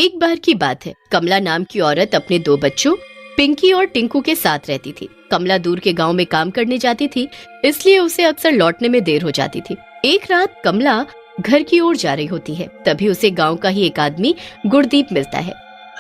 एक बार की बात है, कमला नाम की औरत अपने 2 बच्चों पिंकी और टिंकू के साथ रहती थी। कमला दूर के गांव में काम करने जाती थी, इसलिए उसे अक्सर लौटने में देर हो जाती थी। एक रात कमला घर की ओर जा रही होती है, तभी उसे गांव का ही एक आदमी गुरदीप मिलता है।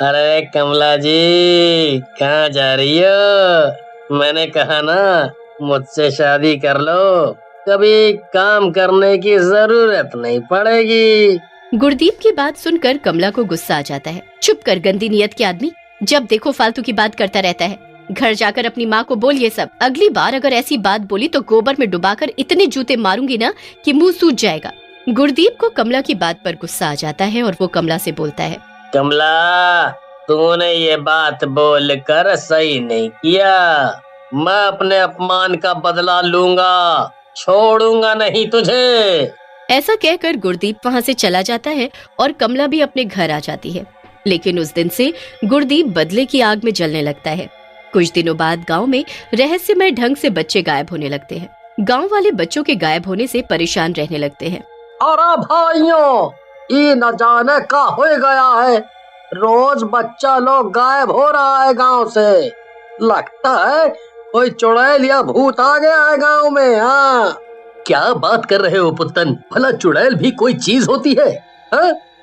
अरे कमला जी, कहाँ जा रही हो? मैंने कहा ना मुझसे शादी कर लो, कभी काम करने की जरूरत नहीं पड़ेगी। गुरदीप की बात सुनकर कमला को गुस्सा आ जाता है। चुप कर गंदी नियत के आदमी, जब देखो फालतू की बात करता रहता है। घर जाकर अपनी माँ को बोल ये सब। अगली बार अगर ऐसी बात बोली तो गोबर में डुबाकर इतने जूते मारूंगी ना कि मुंह सूज जाएगा। गुरदीप को कमला की बात पर गुस्सा आ जाता है और वो कमला से बोलता है, कमला, तूने ये बात बोलकर सही नहीं किया। मैं अपने अपमान का बदला लूंगा, छोड़ूंगा नहीं तुझे। ऐसा कहकर गुरदीप वहाँ से चला जाता है और कमला भी अपने घर आ जाती है। लेकिन उस दिन से गुरदीप बदले की आग में जलने लगता है। कुछ दिनों बाद गांव में रहस्यमय ढंग से बच्चे गायब होने लगते हैं। गांव वाले बच्चों के गायब होने से परेशान रहने लगते हैं। अरे भाइयों, ये न जाने का हो गया है, रोज बच्चा लोग गायब हो रहा है गांव से। लगता है कोई चुड़ैल या भूत आ गया है गांव में। हाँ, क्या बात कर रहे हो पुत्तन? भला चुड़ैल भी कोई चीज होती है?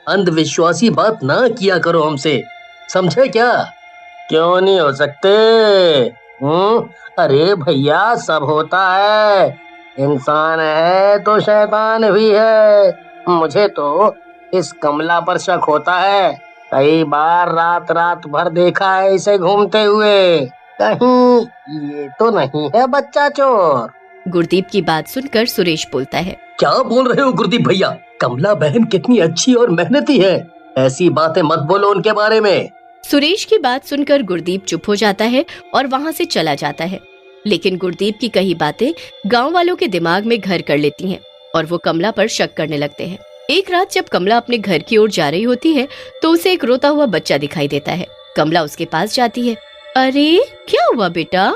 अंधविश्वासी बात ना किया करो हमसे, समझे क्या? क्यों नहीं हो सकते? अरे भैया, सब होता है। इंसान है तो शैतान भी है। मुझे तो इस कमला पर शक होता है। कई बार रात रात भर देखा है इसे घूमते हुए। कहीं ये तो नहीं है बच्चा चोर? गुरदीप की बात सुनकर सुरेश बोलता है, क्या बोल रहे हो गुरदीप भैया? कमला बहन कितनी अच्छी और मेहनती है, ऐसी बातें मत बोलो उनके बारे में। सुरेश की बात सुनकर गुरदीप चुप हो जाता है और वहाँ से चला जाता है। लेकिन गुरदीप की कही बातें गांव वालों के दिमाग में घर कर लेती हैं और वो कमला पर शक करने लगते हैं। एक रात जब कमला अपने घर की ओर जा रही होती है तो उसे एक रोता हुआ बच्चा दिखाई देता है। कमला उसके पास जाती है। अरे क्या हुआ बेटा,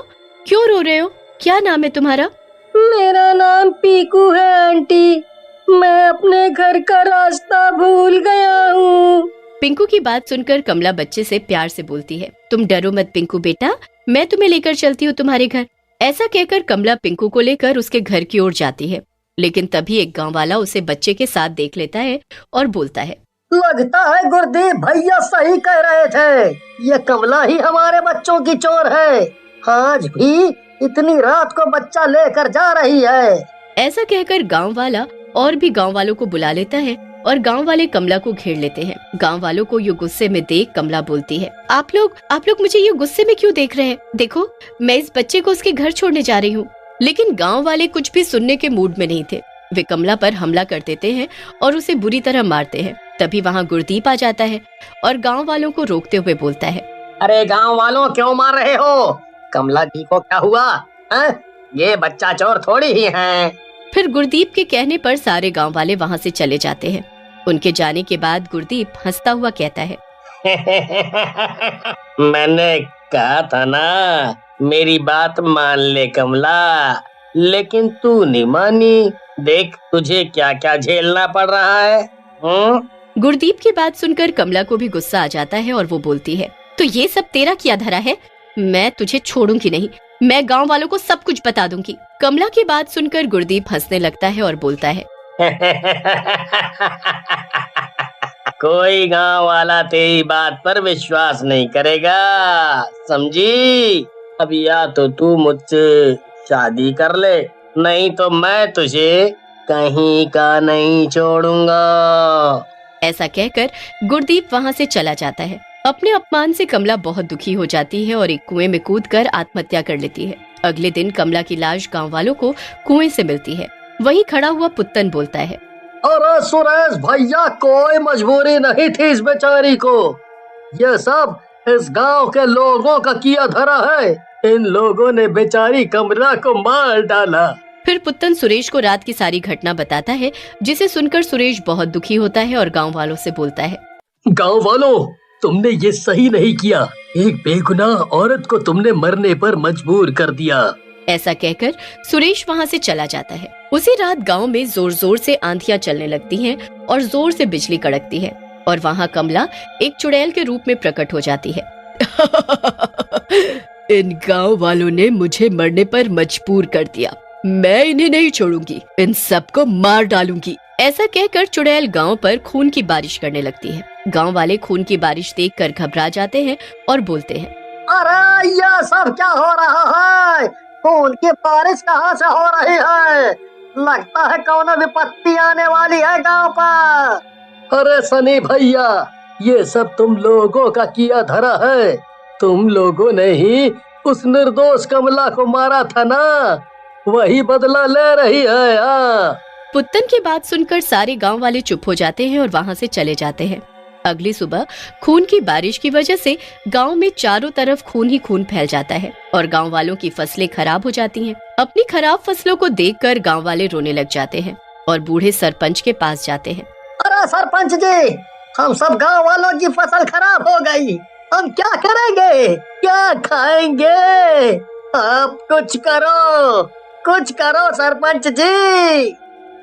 क्यों रो रहे हो? क्या नाम है तुम्हारा? मेरा नाम पीकू है आंटी, मैं अपने घर का रास्ता भूल गया हूँ। पिंकू की बात सुनकर कमला बच्चे से प्यार से बोलती है, तुम डरो मत पिंकू बेटा, मैं तुम्हें लेकर चलती हूँ तुम्हारे घर। ऐसा कहकर कमला पिंकू को लेकर उसके घर की ओर जाती है। लेकिन तभी एक गांव वाला उसे बच्चे के साथ देख लेता है और बोलता है, लगता है गुरदीप भैया सही कह रहे थे, ये कमला ही हमारे बच्चों की चोर है। आज भी इतनी रात को बच्चा लेकर जा रही है। ऐसा कहकर गांव वाला और भी गांव वालों को बुला लेता है और गांव वाले कमला को घेर लेते हैं। गांव वालों को ये गुस्से में देख कमला बोलती है, आप लोग मुझे ये गुस्से में क्यों देख रहे हैं? देखो, मैं इस बच्चे को उसके घर छोड़ने जा रही हूँ। लेकिन गांव वाले कुछ भी सुनने के मूड में नहीं थे। वे कमला पर हमला कर देते हैं और उसे बुरी तरह मारते हैं। तभी वहाँ गुरदीप आ जाता है और गाँव वालों को रोकते हुए बोलता है, अरे गाँव वालों, क्यों मार रहे हो? कमला जी को क्या हुआ है? ये बच्चा चोर थोड़ी ही है। फिर गुरदीप के कहने पर सारे गांव वाले वहां से चले जाते हैं। उनके जाने के बाद गुरदीप हंसता हुआ कहता है, मैंने कहा था ना, मेरी बात मान ले कमला, लेकिन तू नहीं मानी। देख तुझे क्या क्या झेलना पड़ रहा है। गुरदीप की बात सुनकर कमला को भी गुस्सा आ जाता है और वो बोलती है, तो ये सब तेरा किया धरा है? मैं तुझे छोड़ूंगी नहीं, मैं गांव वालों को सब कुछ बता दूंगी। कमला की बात सुनकर गुरदीप हंसने लगता है और बोलता है, कोई गांव वाला तेरी बात पर विश्वास नहीं करेगा, समझी? अब या तो तू मुझसे शादी कर ले, नहीं तो मैं तुझे कहीं का नहीं छोड़ूंगा। ऐसा कहकर गुरदीप वहाँ से चला जाता है। अपने अपमान से कमला बहुत दुखी हो जाती है और एक कुएं में कूदकर आत्महत्या कर लेती है। अगले दिन कमला की लाश गांव वालों को कुएं से मिलती है। वहीं खड़ा हुआ पुत्तन बोलता है, अरे सुरेश भैया, कोई मजबूरी नहीं थी इस बेचारी को, ये सब इस गांव के लोगों का किया धरा है। इन लोगों ने बेचारी कमला को मार डाला। फिर पुत्तन सुरेश को रात की सारी घटना बताता है, जिसे सुनकर सुरेश बहुत दुखी होता है और गाँव वालों से बोलता है, गाँव वालों, तुमने ये सही नहीं किया। एक बेगुनाह औरत को तुमने मरने पर मजबूर कर दिया। ऐसा कहकर सुरेश वहाँ से चला जाता है। उसी रात गांव में जोर जोर से आंधियां चलने लगती हैं और जोर से बिजली कड़कती है। और वहाँ कमला एक चुड़ैल के रूप में प्रकट हो जाती है। इन गांव वालों ने मुझे मरने पर मजबूर कर दिया, मैं इन्हें नहीं छोड़ूंगी, इन सबको मार डालूंगी। ऐसा कहकर चुड़ैल गांव पर खून की बारिश करने लगती है। गांव वाले खून की बारिश देखकर घबरा जाते हैं और बोलते हैं, अरे ये सब क्या हो रहा है? खून की बारिश कहाँ से हो रही है? लगता है कौन विपत्ति आने वाली है गांव पर। अरे सनी भैया, ये सब तुम लोगों का किया धरा है। तुम लोगों ने ही उस निर्दोष कमला को मारा था ना, वही बदला ले रही है। पुत्तन की बात सुनकर सारे गांव वाले चुप हो जाते हैं और वहां से चले जाते हैं। अगली सुबह खून की बारिश की वजह से गांव में चारों तरफ खून ही खून फैल जाता है और गांव वालों की फसलें खराब हो जाती हैं। अपनी खराब फसलों को देखकर गांव वाले रोने लग जाते हैं और बूढ़े सरपंच के पास जाते हैं। अरे सरपंच जी, हम सब गांव वालों की फसल खराब हो गई, हम क्या करेंगे, क्या खाएंगे? आप कुछ करो सरपंच जी।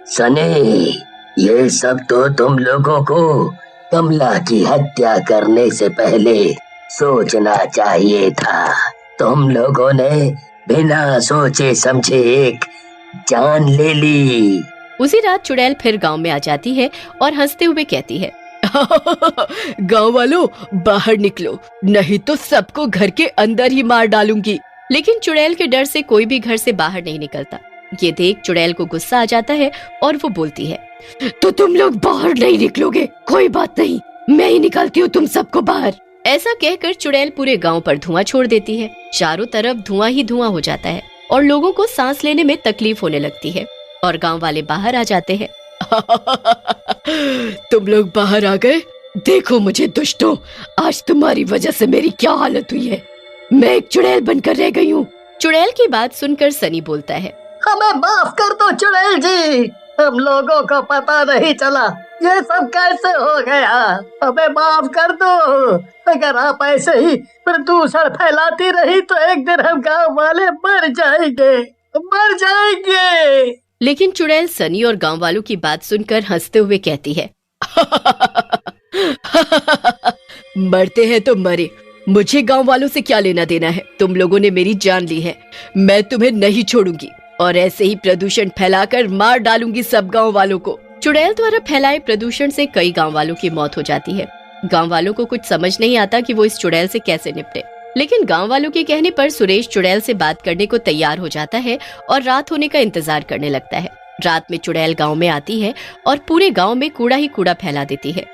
सनी, ये सब तो तुम लोगों को कमला की हत्या करने से पहले सोचना चाहिए था। तुम लोगों ने बिना सोचे समझे एक जान ले ली। उसी रात चुड़ैल फिर गांव में आ जाती है और हंसते हुए कहती है, गांव वालों बाहर निकलो, नहीं तो सबको घर के अंदर ही मार डालूंगी। लेकिन चुड़ैल के डर से कोई भी घर से बाहर नहीं निकलता। ये देख चुड़ैल को गुस्सा आ जाता है और वो बोलती है, तो तुम लोग बाहर नहीं निकलोगे, कोई बात नहीं, मैं ही निकालती हूँ तुम सबको बाहर। ऐसा कहकर चुड़ैल पूरे गांव पर धुआं छोड़ देती है। चारों तरफ धुआं ही धुआं हो जाता है और लोगों को सांस लेने में तकलीफ होने लगती है और गांव वाले बाहर आ जाते हैं। तुम लोग बाहर आ गए, देखो मुझे दुष्टों, आज तुम्हारी वजह से मेरी क्या हालत हुई है। मैं एक चुड़ैल बनकर रह गई हूँ। चुड़ैल की बात सुनकर सनी बोलता है, हमें माफ कर दो चुड़ैल जी, हम लोगों को पता नहीं चला ये सब कैसे हो गया, हमें माफ कर दो। अगर आप ऐसे ही प्रदूषण फैलाती रही तो एक दिन हम गांव वाले मर जाएंगे। लेकिन चुड़ैल सनी और गांव वालों की बात सुनकर हंसते हुए कहती है, मरते हैं तो मरे, मुझे गांव वालों से क्या लेना देना है। तुम लोगों ने मेरी जान ली है, मैं तुम्हें नहीं छोड़ूंगी और ऐसे ही प्रदूषण फैलाकर मार डालूंगी सब गांव वालों को। चुड़ैल द्वारा फैलाए प्रदूषण से कई गांव वालों की मौत हो जाती है। गांव वालों को कुछ समझ नहीं आता कि वो इस चुड़ैल से कैसे निपटे। लेकिन गांव वालों के कहने पर सुरेश चुड़ैल से बात करने को तैयार हो जाता है और रात होने का इंतजार करने लगता है। रात में चुड़ैल गांव में आती है और पूरे गांव में कूड़ा ही कूड़ा फैला देती है।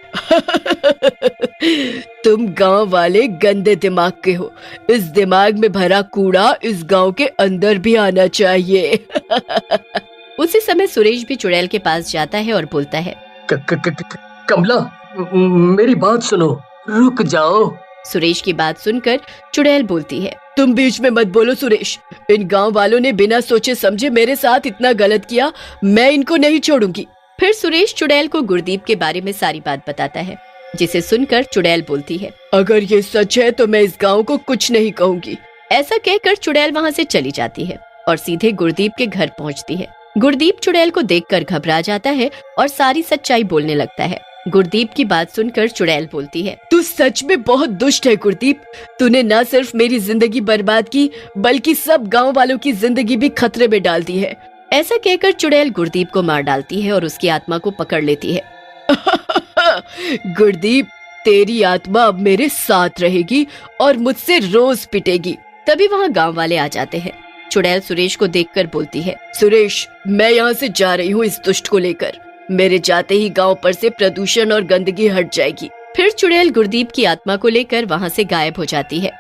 तुम गांव वाले गंदे दिमाग के हो, इस दिमाग में भरा कूड़ा इस गांव के अंदर भी आना चाहिए। उसी समय सुरेश भी चुड़ैल के पास जाता है और बोलता है, कमला, मेरी बात सुनो, रुक जाओ। सुरेश की बात सुनकर चुड़ैल बोलती है, तुम बीच में मत बोलो सुरेश, इन गांव वालों ने बिना सोचे समझे मेरे साथ इतना गलत किया, मैं इनको नहीं छोड़ूंगी। फिर सुरेश चुड़ैल को गुरदीप के बारे में सारी बात बताता है, जिसे सुनकर चुड़ैल बोलती है, अगर ये सच है तो मैं इस गांव को कुछ नहीं कहूंगी। ऐसा कहकर चुड़ैल वहां से चली जाती है और सीधे गुरदीप के घर पहुंचती है। गुरदीप चुड़ैल को देखकर घबरा जाता है और सारी सच्चाई बोलने लगता है। गुरदीप की बात सुनकर चुड़ैल बोलती है, तू सच में बहुत दुष्ट है गुरदीप, तूने न सिर्फ मेरी जिंदगी बर्बाद की बल्कि सब गांव वालों की जिंदगी भी खतरे में डाल दी है। ऐसा कहकर चुड़ैल गुरदीप को मार डालती है और उसकी आत्मा को पकड़ लेती है। गुरदीप, तेरी आत्मा अब मेरे साथ रहेगी और मुझसे रोज पिटेगी। तभी वहाँ गांव वाले आ जाते हैं। चुड़ैल सुरेश को देखकर बोलती है, सुरेश, मैं यहाँ से जा रही हूँ इस दुष्ट को लेकर, मेरे जाते ही गांव पर से प्रदूषण और गंदगी हट जाएगी। फिर चुड़ैल गुरदीप की आत्मा को लेकर वहाँ से गायब हो जाती है।